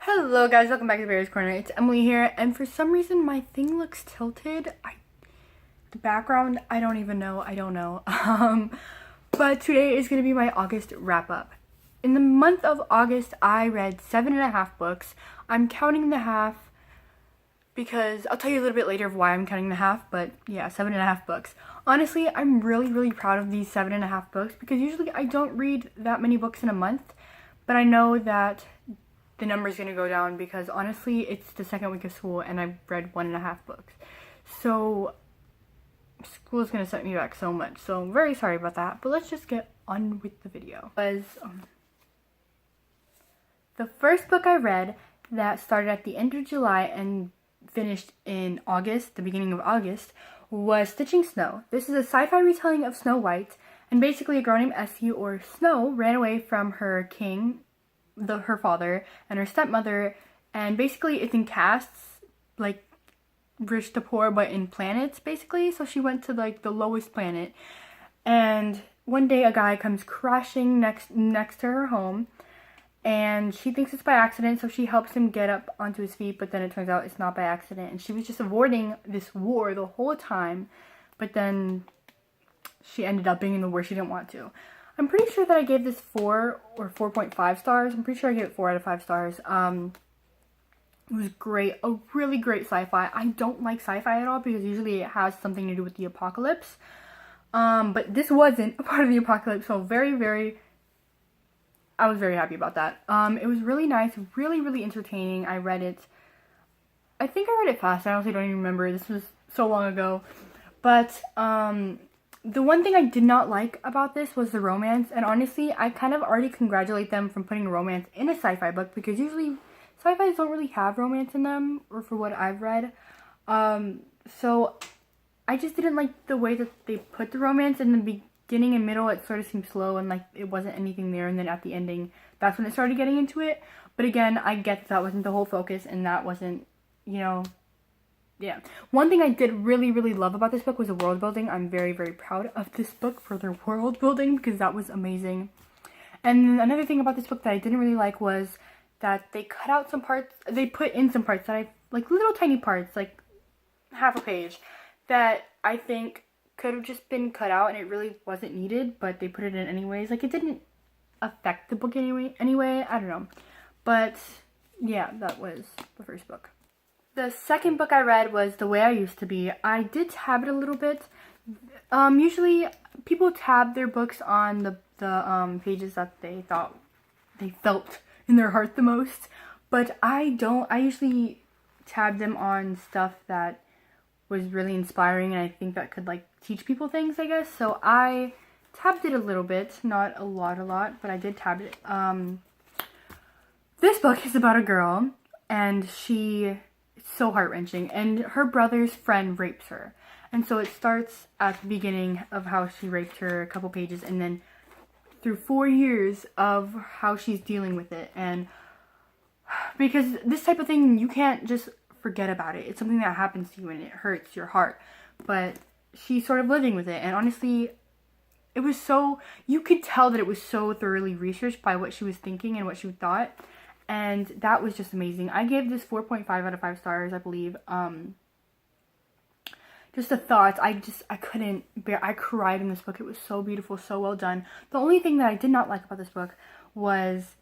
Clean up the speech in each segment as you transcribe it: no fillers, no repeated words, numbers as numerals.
Hello guys, welcome back to Bear's Corner. It's Emily here, and for some reason my thing looks tilted. The background, I don't even know. I don't know. But today is going to be my August wrap-up. In the month of August, I read 7.5 books. I'm counting the half because I'll tell you a little bit later of why I'm counting the half, but yeah, 7.5 books. Honestly, I'm really proud of these 7.5 books because usually I don't read that many books in a month, but I know that the number's gonna go down because honestly, it's the second week of school and I've read 1.5 books. So school is gonna set me back so much. So I'm very sorry about that. But let's just get on with the video. The first book I read that started at the end of July and finished in August, the beginning of August, was Stitching Snow. This is a sci-fi retelling of Snow White, and basically a girl named Essie, or Snow, ran away from her king, her father, and her stepmother, and basically it's in castes, like rich to poor, but in planets basically. So she went to like the lowest planet, and one day a guy comes crashing next to her home, and she thinks it's by accident, so she helps him get up onto his feet, but then it turns out it's not by accident, and she was just avoiding this war the whole time, but then she ended up being in the war she didn't want to. I'm pretty sure that I gave this 4 or 4.5 stars. I'm pretty sure I gave it 4 out of 5 stars. It was great. A really great sci-fi. I don't like sci-fi at all because usually it has something to do with the apocalypse. But this wasn't a part of the apocalypse, so I was very happy about that. It was really nice, really entertaining. I read it. I think I read it fast. I honestly don't even remember. This was so long ago. But, the one thing I did not like about this was the romance, and honestly, I kind of already congratulate them from putting romance in a sci-fi book because usually sci-fis don't really have romance in them, or for what I've read. So I just didn't like the way that they put the romance in the beginning and middle. It sort of seemed slow and like it wasn't anything there, and then at the ending, that's when it started getting into it. But again, I get that wasn't the whole focus, and that wasn't, yeah. One thing I did really love about this book was the world building. I'm very proud of this book for their world building because that was amazing. And another thing about this book that I didn't really like was that they cut out some parts. They put in some parts that like little tiny parts, like half a page, that I think could have just been cut out and it really wasn't needed, but they put it in anyways. Like it didn't affect the book anyway, I don't know. But yeah, that was the first book. The second book I read was The Way I Used to Be. I did tab it a little bit. Usually people tab their books on the pages that they felt in their heart the most, but I don't. I usually tab them on stuff that was really inspiring and I think that could like teach people things, I guess. So I tabbed it a little bit, not a lot, but I did tab it. This book is about a girl, and it's so heart-wrenching, and her brother's friend rapes her. And so it starts at the beginning of how she raped her, a couple pages, and then through 4 years of how she's dealing with it. And because this type of thing, you can't just forget about it. It's something that happens to you and it hurts your heart. But she's sort of living with it, and honestly, it was so, you could tell that it was so thoroughly researched by what she was thinking and what she thought. And that was just amazing. I gave this 4.5 out of 5 stars, I believe. Just the thoughts, I couldn't bear. I cried in this book. It was so beautiful, so well done. The only thing that I did not like about this book was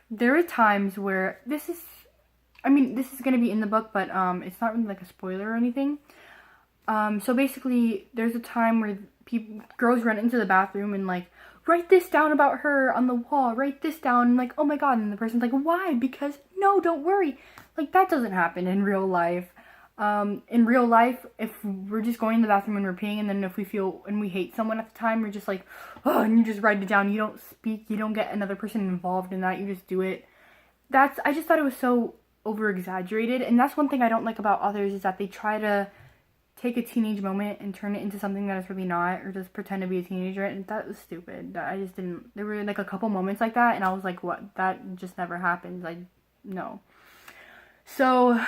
there are times where this is going to be in the book, but it's not really like a spoiler or anything. So basically, there's a time where girls run into the bathroom and like, write this down about her on the wall, write this down, and like, oh my god, and the person's like, why? Because, no, don't worry. Like, that doesn't happen in real life. In real life, if we're just going to the bathroom and we're peeing, and then if we feel, and we hate someone at the time, we're just like, oh, and you just write it down, you don't speak, you don't get another person involved in that, you just do it. I just thought it was so over-exaggerated, and that's one thing I don't like about authors, is that they try to take a teenage moment and turn it into something that it's really not, or just pretend to be a teenager, and that was stupid. I just didn't. There were like a couple moments like that, and I was like, what? That just never happens. Like, no. So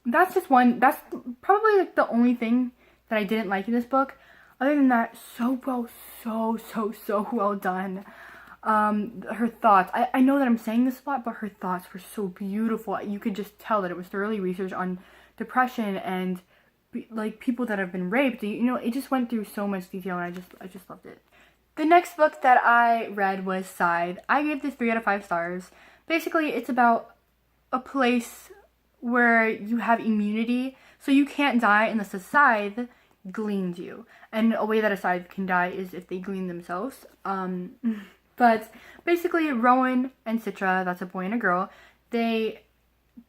that's just one. That's probably like the only thing that I didn't like in this book. Other than that, so well done. Her thoughts, I know that I'm saying this a lot, but her thoughts were so beautiful. You could just tell that it was thoroughly researched on depression and like people that have been raped. You know, it just went through so much detail, and I just loved it. The next book that I read was Scythe. I gave this 3 out of 5 stars. Basically, it's about a place where you have immunity, so you can't die unless a scythe gleans you. And a way that a scythe can die is if they glean themselves. But basically, Rowan and Citra, that's a boy and a girl, they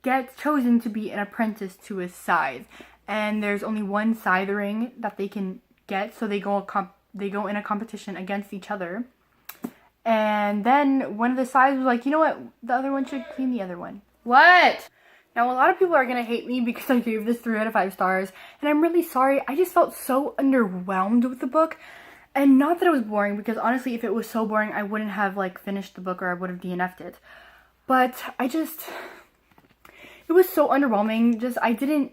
get chosen to be an apprentice to a scythe. And there's only one scythe ring that they can get, so they go in a competition against each other. And then one of the scythes was like, you know what, the other one should clean the other one. What? Now, a lot of people are going to hate me because I gave this 3 out of 5 stars, and I'm really sorry. I just felt so underwhelmed with the book. And not that it was boring, because honestly, if it was so boring, I wouldn't have, like, finished the book, or I would have DNF'd it. But it was so underwhelming. I didn't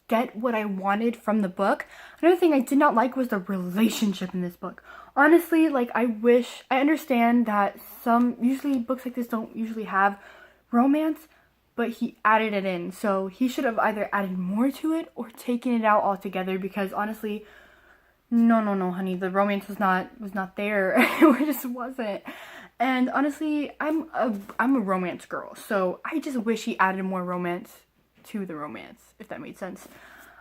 get what I wanted from the book. Another thing I did not like was the relationship in this book. Honestly, like, I understand that usually books like this don't usually have romance, but he added it in. So he should have either added more to it or taken it out altogether, because honestly, no, honey, the romance was not there. It just wasn't. And honestly, I'm a romance girl, so I just wish he added more romance to the romance, if that made sense.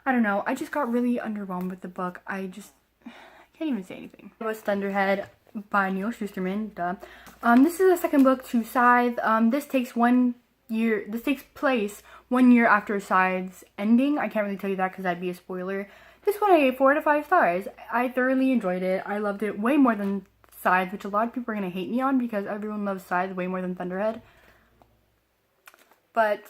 I don't know. I just got really underwhelmed with the book. I can't even say anything. It was Thunderhead by Neil Shusterman. Duh. This is the second book to Scythe. This takes place 1 year after Scythe's ending. I can't really tell you that because that'd be a spoiler. This one I gave 4 out of 5 stars. I thoroughly enjoyed it. I loved it way more than Scythe, which a lot of people are going to hate me on because everyone loves Scythe way more than Thunderhead. But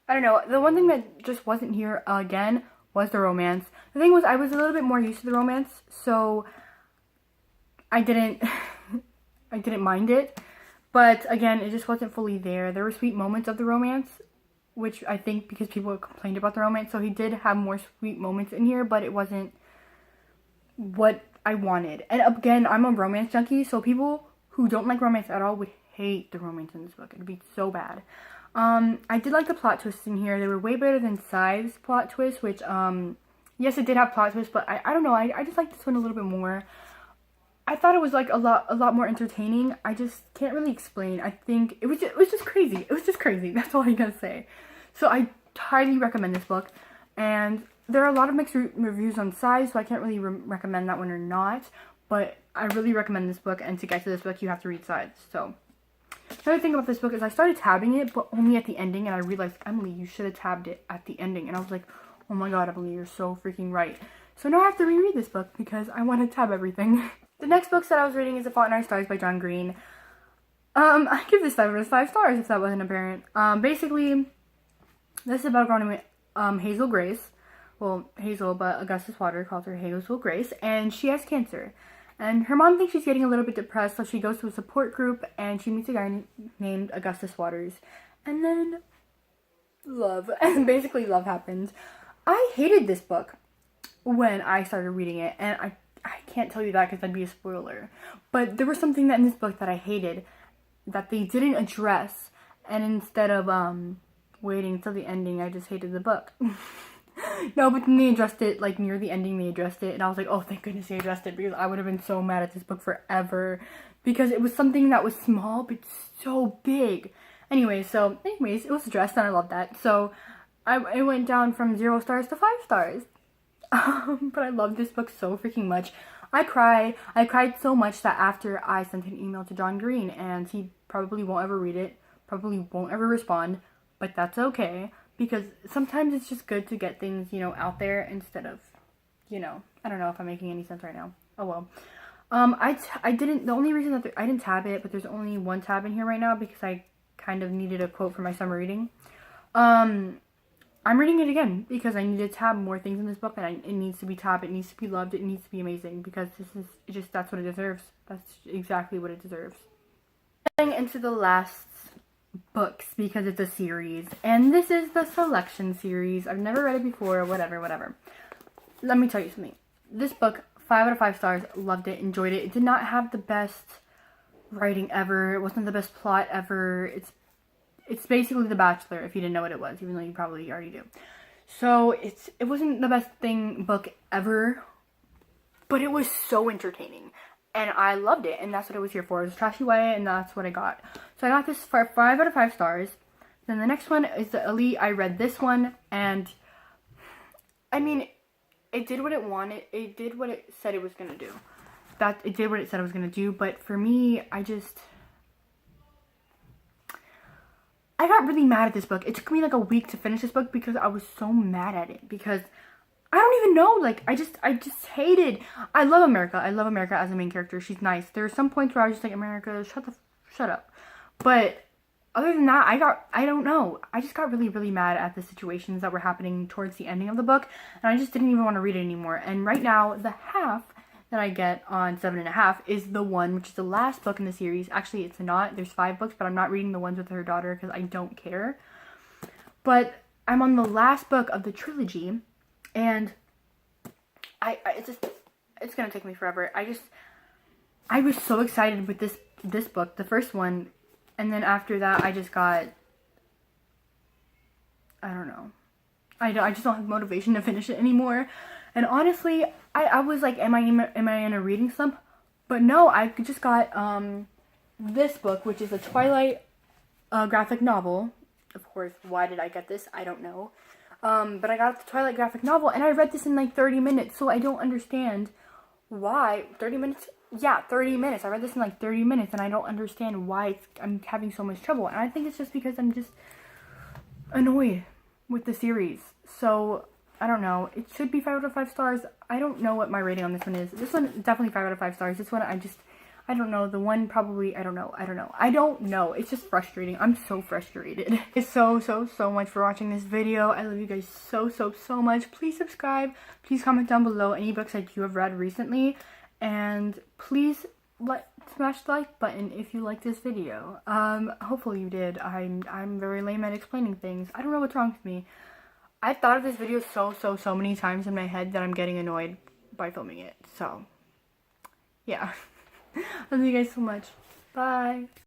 I don't know. The one thing that just wasn't here again was the romance. The thing was, I was a little bit more used to the romance, so I didn't mind it. But again, it just wasn't fully there. There were sweet moments of the romance, which I think because people complained about the romance, so he did have more sweet moments in here, but it wasn't what I wanted. And again, I'm a romance junkie, so people who don't like romance at all would hate the romance in this book. It'd be so bad. I did like the plot twists in here. They were way better than Scythe's plot twist, which, yes, it did have plot twists, but I don't know, I just like this one a little bit more. I thought it was like a lot more entertaining. I just can't really explain. I think it was just crazy. It was just crazy. That's all I gotta say. So I highly recommend this book. And there are a lot of mixed reviews on Scythe, so I can't really recommend that one or not. But I really recommend this book, and to get to this book, you have to read Scythe. So another thing about this book is I started tabbing it, but only at the ending, and I realized, Emily, you should have tabbed it at the ending. And I was like, oh my god, Emily, you're so freaking right. So now I have to reread this book because I want to tab everything. The next book that I was reading is The Fault in Our Stars by John Green. I give this 5 out of 5 stars if that wasn't apparent. Basically, this is about a girl named Hazel Grace. Well, Hazel, but Augustus Water calls her Hazel Grace, and she has cancer. And her mom thinks she's getting a little bit depressed, so she goes to a support group, and she meets a guy named Augustus Waters. And then love, and basically love happens. I hated this book when I started reading it, and I can't tell you that because that'd be a spoiler. But there was something that in this book that I hated that they didn't address, and instead of waiting till the ending, I just hated the book. No, but then they addressed it, like, near the ending they addressed it, and I was like, oh, thank goodness they addressed it, because I would have been so mad at this book forever, because it was something that was small, but so big. Anyways, it was addressed, and I love that. So, I went down from 0 stars to 5 stars. But I love this book so freaking much. I cried so much that after I sent an email to John Green, and he probably won't ever read it, probably won't ever respond, but that's okay, because sometimes it's just good to get things, you know, out there instead of, you know, I don't know if I'm making any sense right now. Oh well. The only reason that I didn't tab it, but there's only one tab in here right now because I kind of needed a quote for my summer reading. I'm reading it again because I need to tab more things in this book, and it needs to be tabbed, it needs to be loved, it needs to be amazing, because that's what it deserves. That's exactly what it deserves. Getting into the last books because it's a series, and this is the Selection series. I've never read it before, whatever. Let me tell you something. This book, 5 out of 5 stars, loved it, enjoyed it. It did not have the best writing ever. It wasn't the best plot ever. It's basically The Bachelor, if you didn't know what it was, even though you probably already do. So it wasn't the best book ever, but it was so entertaining. And I loved it, and that's what it was here for. It was trashy YA, and that's what I got. So I got this for 5 out of 5 stars. Then the next one is The Elite. I read this one, and I mean, it did what it wanted. It did what it said it was going to do. It did what it said it was going to do, but for me, I got really mad at this book. It took me like a week to finish this book because I was so mad at it. Because I don't even know, like, I just hated. I love America. I love America as a main character. She's nice. There are some points where I was just like, America, shut up. But other than that, I don't know. I just got really, really mad at the situations that were happening towards the ending of the book. And I just didn't even want to read it anymore. And right now, the half that I get on 7.5 is the one, which is the last book in the series. Actually, it's not. There's 5 books, but I'm not reading the ones with her daughter because I don't care. But I'm on the last book of the trilogy, and it's gonna take me forever. I was so excited with this book, the first one, and then after that, I just got, I don't know. I just don't have motivation to finish it anymore. And honestly, I was like, am I in a reading slump? But no, I just got this book, which is a Twilight graphic novel. Of course, why did I get this? I don't know. But I got the Twilight graphic novel, and I read this in like 30 minutes, so I don't understand why. 30 minutes? Yeah, 30 minutes. I read this in like 30 minutes, and I don't understand why I'm having so much trouble. And I think it's just because I'm just annoyed with the series. So I don't know. It should be 5 out of 5 stars. I don't know what my rating on this one is. This one definitely 5 out of 5 stars. This one I don't know. The one probably, I don't know. It's just frustrating. I'm so frustrated. It's so much for watching this video. I love you guys so much. Please subscribe. Please comment down below any books that you have read recently. And please smash the like button if you like this video. Hopefully you did. I'm very lame at explaining things. I don't know what's wrong with me. I've thought of this video so many times in my head that I'm getting annoyed by filming it. So, yeah. I love you guys so much. Bye.